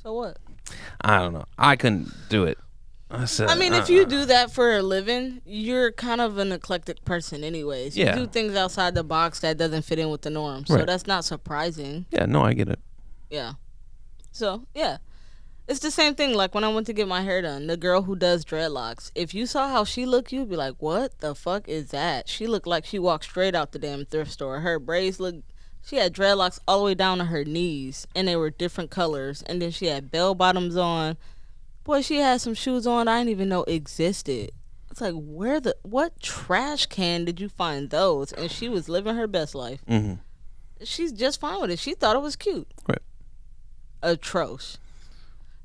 So what? I don't know. I couldn't do it. I said, I mean, if you do that for a living, you're kind of an eclectic person anyways. You Yeah. do things outside the box that doesn't fit in with the norm. So Right. that's not surprising. Yeah, no, I get it. Yeah. So, yeah. It's the same thing like when I went to get my hair done. The girl who does dreadlocks, if you saw how she looked, you'd be like, what the fuck is that? She looked like she walked straight out the damn thrift store. Her braids looked... She had dreadlocks all the way down to her knees, and they were different colors. And then she had bell bottoms on. Boy, she had some shoes on I didn't even know existed. It's like, what trash can did you find those? And she was living her best life. Mm-hmm. She's just fine with it. She thought it was cute. Right. Atrocious.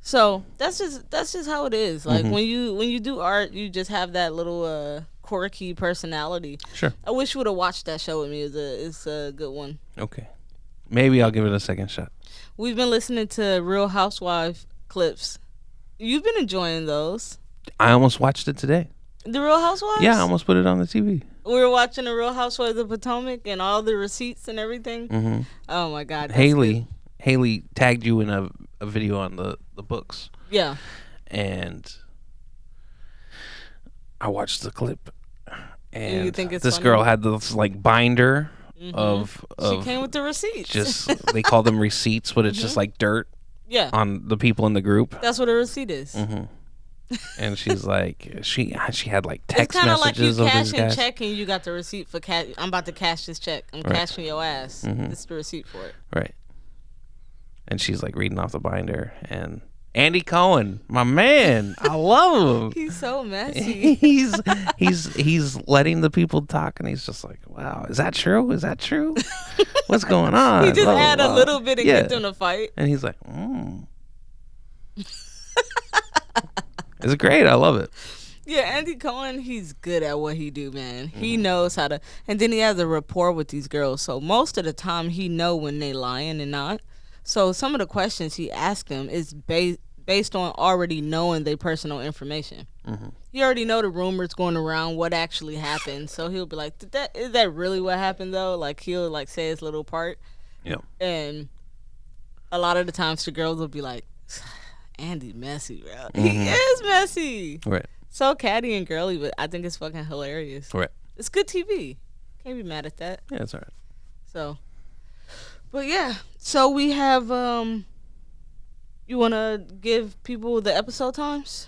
So that's just how it is. Like when you do art, you just have that little quirky personality. Sure. I wish you would have watched that show with me. It's a good one. Okay. Maybe I'll give it a second shot. We've been listening to Real Housewife clips. You've been enjoying those. I almost watched it today. The Real Housewives? Yeah, I almost put it on the TV. We were watching the Real Housewives of Potomac and all the receipts and everything. Mm-hmm. Oh my God. that's Haley tagged you in a video on the books. good. Yeah. And I watched the clip. And you think it's this funny? girl had this like binder of She came with the receipts. just they call them receipts, but it's just like dirt yeah. on the people in the group. That's what a receipt is. Mm-hmm. And she's like, she had like It's text kind of like you messages of cash these a guys. check and you got the receipt for cash. I'm about to cash this check. I'm Right. cashing your ass. This is the receipt for it. Right. And she's like reading off the binder, and Andy Cohen, my man, I love him. He's so messy. he's letting the people talk, and he's just like, wow, is that true? Is that true? What's going on? He just Blah, blah, had a blah. little bit and Yeah. get them to fight. And he's like, It's great. I love it. Yeah, Andy Cohen, he's good at what he do, man. He knows how to, and then he has a rapport with these girls. So most of the time, he know when they lying and not. So some of the questions he asked them is based on already knowing their personal information. You already know the rumors going around, what actually happened. So he'll be like, is that really what happened though? Like he'll like say his little part. Yeah. And a lot of the times the girls will be like, Andy messy, bro. He is messy. Right. So catty and girly, but I think it's fucking hilarious. Right. It's good TV. Can't be mad at that. Yeah, it's all right. So, but yeah. So we have, you want to give people the episode times?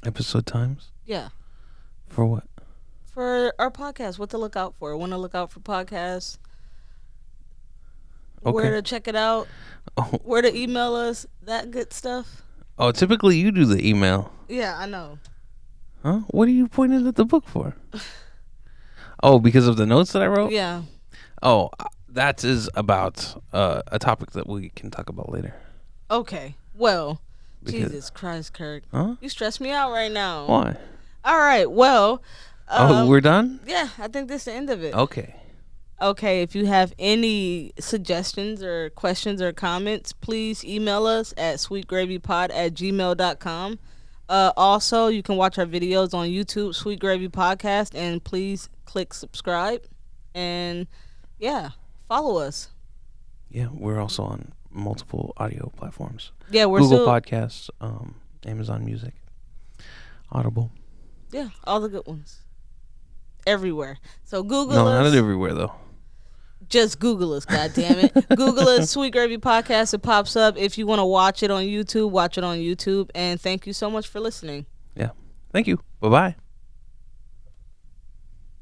Episode times Yeah. for what? For our podcast, what to look out for. Want to look out for podcasts. Okay. Where to check it out. Oh, Where to email us. That good stuff. oh, typically you do the email. Yeah, I know. Huh? What are you pointing at the book for? Oh, because of the notes that I wrote? Yeah. Oh, that is about a topic that we can talk about later. Okay. Well, Because- Jesus Christ, Kirk. Huh? You stress me out right now. Why? All right. Well. Oh, we're done? Yeah, I think this is the end of it. Okay. Okay, if you have any suggestions or questions or comments, please email us at sweetgravypod@gmail.com. Also, you can watch our videos on YouTube, Sweet Gravy Podcast, and please click subscribe. And yeah, follow us. Yeah, we're also on multiple audio platforms. Yeah, we're Google still, Podcasts, Amazon Music, Audible. yeah, all the good ones. Everywhere. So Google No, us. not everywhere though. Just Google us, goddammit. Google us, Sweet Gravy Podcast. It pops up. If you want to watch it on YouTube, watch it on YouTube. And thank you so much for listening. Yeah. Thank you. Bye-bye.